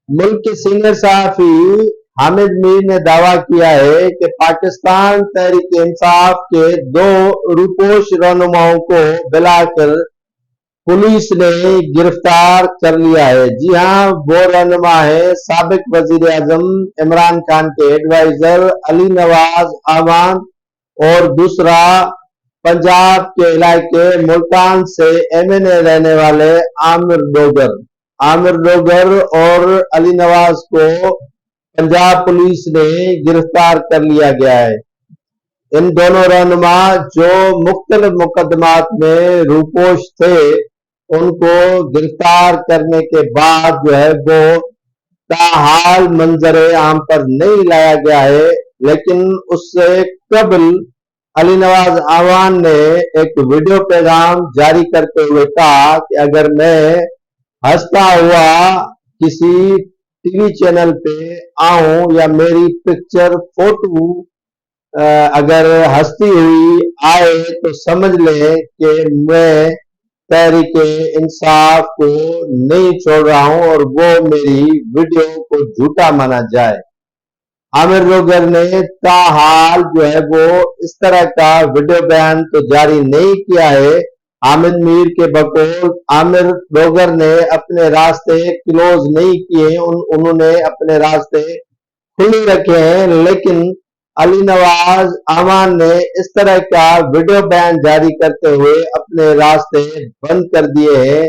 ملک کے سینئر صحافی حامد میر نے دعویٰ کیا ہے کہ پاکستان تحریک انصاف کے 2 روپوش رہنماؤں کو بلا کر پولیس نے گرفتار کر لیا ہے۔ جی ہاں، وہ رہنما ہے سابق وزیر اعظم عمران خان کے ایڈوائزر علی نواز اعوان، اور دوسرا پنجاب کے علاقے ملتان سے MNA رہنے والے عامر ڈوگر۔ عامر ڈوگر اور علی نواز کو پنجاب پولیس نے گرفتار کر لیا گیا ہے۔ ان دونوں رہنما جو مختلف مقدمات میں روپوش تھے، ان کو گرفتار کرنے کے بعد جو ہے وہ تاحال منظر عام پر نہیں لایا گیا ہے، لیکن اس سے قبل علی نواز اعوان نے ایک ویڈیو پیغام جاری کرتے ہوئے کہا کہ اگر میں ہنستا ہوا کسی ٹی وی چینل پہ آؤں یا میری پکچر فوٹو اگر ہنستی ہوئی آئے تو سمجھ لیں کہ میں تحریک انصاف کو نہیں چھوڑ رہا ہوں اور وہ میری ویڈیو کو جھوٹا مانا جائے۔ عامر ڈوگر نے تاحال جو ہے وہ اس طرح کا ویڈیو بیان تو جاری نہیں کیا ہے۔ حامد میر کے بقول عامر ڈوگر نے اپنے راستے کلوز نہیں کیے، انہوں نے اپنے راستے کھلے رکھے ہیں، لیکن علی نواز اعوان نے اس طرح کا ویڈیو بیان جاری کرتے ہوئے اپنے راستے بند کر دیے ہیں۔